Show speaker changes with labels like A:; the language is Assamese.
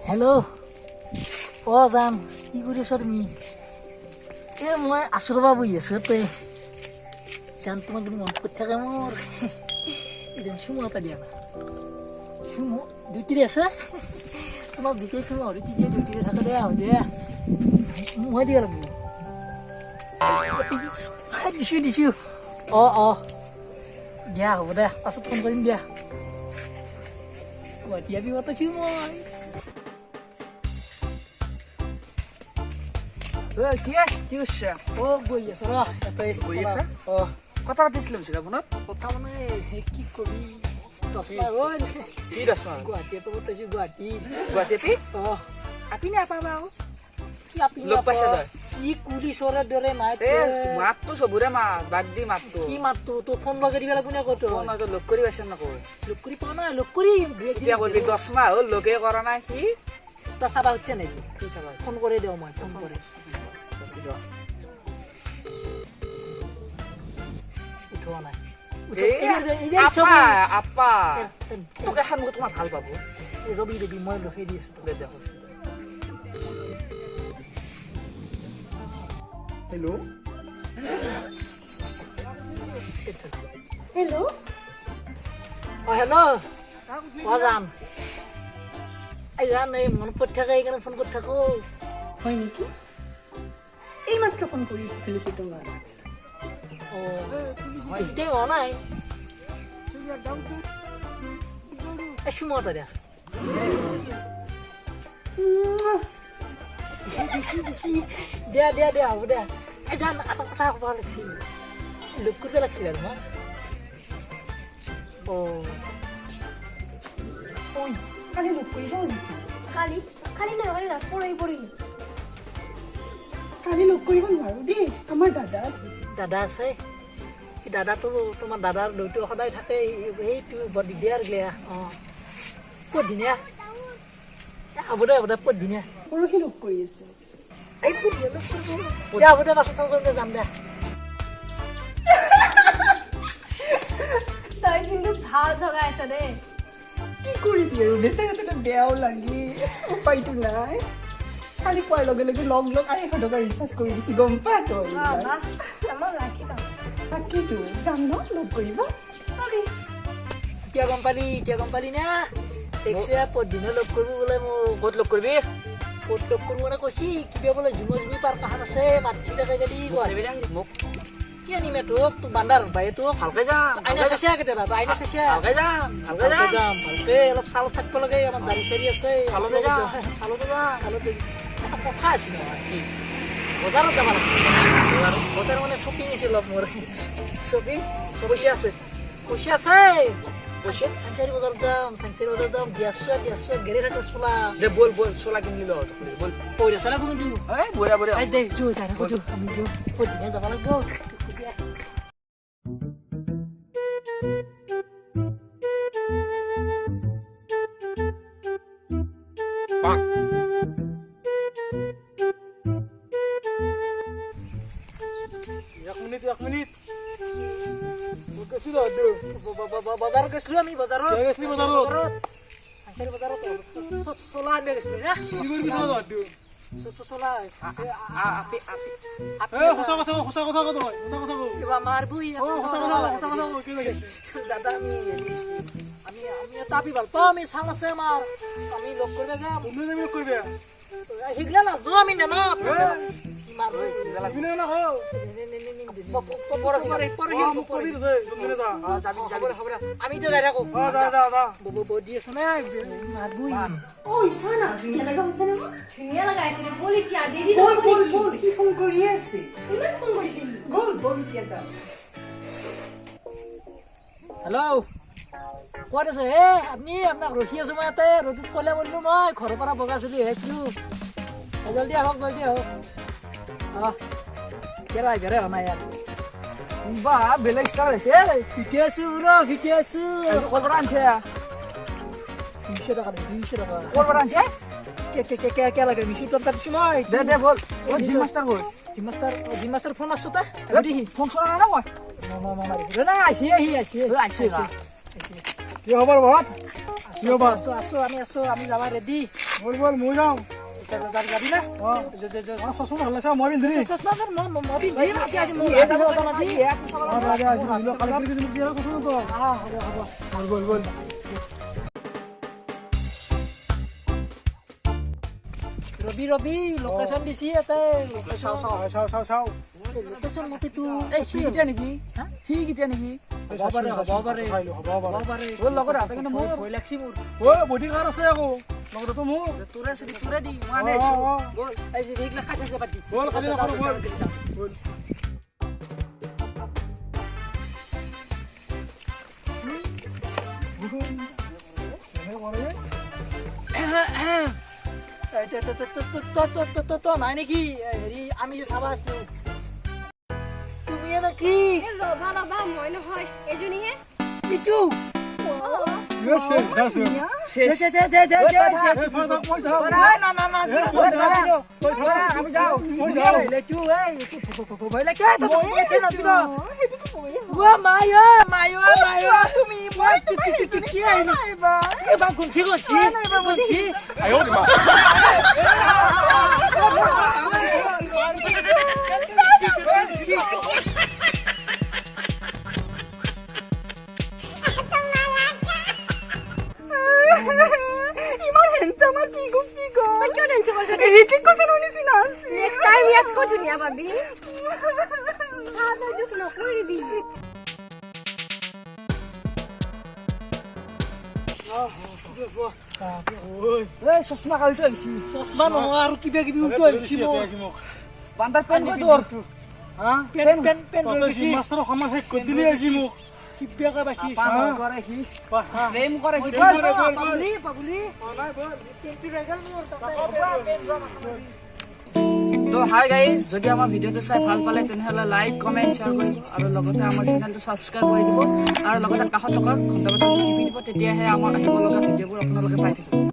A: হেল্ল' জান কি কৰি আছ তুমি মই আছোঁ ৰ'বা বহি আছোঁ তই জান তোমাক কিন্তু মনত পৰি থাকে মোৰ এজন চুমু এটা দিয়া না চুমু ডিউটিৰে আছে তোমাক দুটাই চুমু হৰি তেতিয়া ডিউটিৰে থাকে দে আহ দে মই দিব লাগিব দিছোঁ দিয়া হ'ব দে পাছত ফোন কৰিম দিয়া এতিয়া বিপদ আছোঁ মই
B: কি হৈছে
A: বহি আছে ৰ ইয়াতে
B: বহি আছে? কথা পাতিছিলোঁ পিছত আপোনাক
A: কথা মানে কি কবি 10 মাহ হ'ল
B: কি 10 মাহ
A: গুৱাহাটীতো পঠাইছোঁ
B: গুৱাহাটীতে আপি নাপাবা আৰু
A: কি আপি
B: লগ পাইছা তই
A: কি কুলিচৰৰ দৰে মাত
B: মাতটো চবৰে মাত বাদ দি মাতটো
A: কি মাতটো তোক ফোন লগাই দিব লাগিব নে ক'ত
B: লগ কৰি পাইছে নকওঁ
A: লগ কৰি পোৱা নাই লগ কৰি
B: এতিয়া কৰিবি 10 মাহ হ'ল লগে কৰা নাই সি
A: তই চাবা হচ্ছে নেকি
B: কি চাবা
A: ফোন কৰি দিওঁ মই ফোন কৰি উঠোৱা নাই
B: আপা তোক এখন মোক তোমাৰ ভাল পাব
A: ৰবি মই ৰখি দি আছোঁ
B: দেখোন হেল্ল'
A: হেল্ল' জান এই জান এই মনত পৰি থাকে এইকাৰণে ফোন কৰি থাকোঁ
C: হয় নেকি এইমাত্ৰ ফোন কৰি দিছিলোঁ তোমাক
A: এতিয়া হোৱা নাই চুমটা দিয়া দিয়া হ'ব দে এই জান এটা কথা ক'ব লাগিছিল লগ কৰিব লাগিছিল আৰু মই
C: কালি লগ কৰিব খুজিছিল
D: কালি নহয় পৰহি
C: কালি লগ কৰিব নোৱাৰোঁ দেই আমাৰ দাদা
A: দাদা আছে এই দাদাটো তোমাৰ দাদাৰ দৌটো সদায় থাকে সেইটো বৰ দিগদাৰ গিলা ক'ত ধুনীয়া হ'ব দে ক'ত ধুনীয়া
C: পৰহি লগ কৰি আছোঁ
A: হ'ব দে পাছত কৰিলে যাম দে
D: তই কিন্তু ভাল জগাই আছ দেই
C: কি কৰি দিয়ে আৰু বেচেৰাটোতো বেয়াও লাগে উপায়টো নাই কালি পোৱাৰ লগে লগে লগ 200 টকা ৰিচাৰ্জ কৰি দিছে গম পা তই
D: আমাৰ ৰাখি
C: তাকেইতো যাম ন লগ কৰিব
A: এতিয়া গম পালি না টেক্সি পৰদিনা লগ কৰিব বোলে মোক ক'ত লগ কৰিবি ক'ত লগ কৰিব মানে কৈছি কিবা বোলে জুমি পাৰ্ক এখন আছে মাতছি থাকে যদি গুৱাহাটী
B: মোক
A: কি আনিমে তোক বান্দাৰ ভাই তোক
B: ভালকে যাম
A: আইনা চাইছা কেতিয়াবা আইনা চাইছা
B: ভালকে যাম
A: ভালকে অলপ চালত থাকিব লাগে আমাৰ দাড়ি চাৰি আছে
B: চালতে যাম
A: এটা কথা আছিল বজাৰত যাব লাগে বজাৰ মানে শ্বপিং আছিল অলপ মোৰ শ্বপিং পইচা আছে চাংচাৰি বজাৰত যাম গেছ গেৰে থাকে চোলা
B: দে বল চোলা কিনি ল বল
A: পইচা চালা কোন দিও
B: বঢ়িয়া
A: আই দে জো যাই থাকো জো আমি জো পদিনে যাব লাগিব
B: এক মিনিট
A: বজাৰত গৈছিলো আমি বজাৰত চোলা আনিব গৈছিলো চোলা কিবা মাৰবই দাদা আমি এটা আপি ভাল পাওঁ আমি চাল আছে আমাৰ আমি লগ কৰিব যাম সেইগিলা নাজো আমি নেন আমি যাই থাকো দি আছো নে মাৰবই
C: ধুনীয়া লগা হৈছে নে
D: ধুনীয়া লগাইছিলে বল এতিয়া দেৰি
C: সি ফোন কৰি আছে
D: ইমান ফোন কৰিছিল
C: বল এতিয়া যাম
A: হেল্ল' ক'ত আছে আপুনি আপোনাক ৰখি আছো মই ইয়াতে ৰ'দত ক'লে বললো মই ঘৰৰ পৰা বগা চলি আহিছো জলদি আহক কেৰা ঘৰে হোৱা নাই ইয়াত
B: বা বেলেগ ষ্টাৰ হৈছে
A: ফিটি আছো
B: ক'ৰ পৰা আনছে
A: 200 টকা
B: ক'ৰ পৰা আনছে
A: কে লাগে মিছি টকা দিছো মই
B: দে বল জিম
A: মাষ্টাৰ ফোন আছো তা
B: ফোন চলা নাই মই
A: আহিছে
B: কি খবৰ বহুত
A: আছো আমি যাবা ৰেডি
B: বল বল মই যাওঁ যাবি না চচমা ভাল লাগিছে মই পিন্ধিলি বল বল
A: ৰবি ৰবি লোকেশ্যন দিছি ইয়াতে
B: চাও
A: লোকেশ্যন মতেতো
B: সি কেতিয়া নেকি
A: হ'ব পাৰে
B: তোৰ লগত হাতে কিন্তু মোৰ
A: ভয় লাগছি মোৰ
B: বডি কাৰ আছে আকৌ লগতো মোৰ
A: তোৰে দি মই আনে আছো বল এই যে এইগিলা খাই আছে পাতি
B: বল খালি নকৰো বল
A: নাই নেকি হেৰি আমি যে চাবা আছিলো তুমি নাকি
D: ৰবা ৰবা মই নহয় এজনীহে
A: ইটো
C: ইমান হেণ্ডসাম আছে চিগো
D: কিয় টেনচন কৰিছ
C: ঋতিক কোচনৰ নিচিনা আছে
D: নেক্সট টাইম ইয়াতকৈ ধুনীয়া পাবি দুখ নকৰিবি
B: চচমা কালি আহিছি
A: চশমা নহয় আৰু কিবা কিবি উঠো আহিছি
B: বান্দাৰ পেন কৈ তোৰ
A: পেন লৈ গৈছি
B: মাষ্টৰ সমাজ শেষ কৰি দিলি আহিছি মোক
A: কিবাকে বাছি
B: কৰে সি
A: প্ৰেম কৰে সি পাবলি
B: তো হাই গাইজ যদি আমাৰ ভিডিঅ'টো চাই ভাল পালে তেনেহ'লে লাইক কমেণ্ট শ্বেয়াৰ কৰিব আৰু লগতে আমাৰ চেনেলটো ছাবস্ক্ৰাইব কৰি দিব আৰু লগতে কাষত থকা ঘণ্টা বাটনটো টিপি দিব তেতিয়াহে আমাৰ আহিব লগা ভিডিঅ'বোৰ আপোনালোকে পাই থাকিব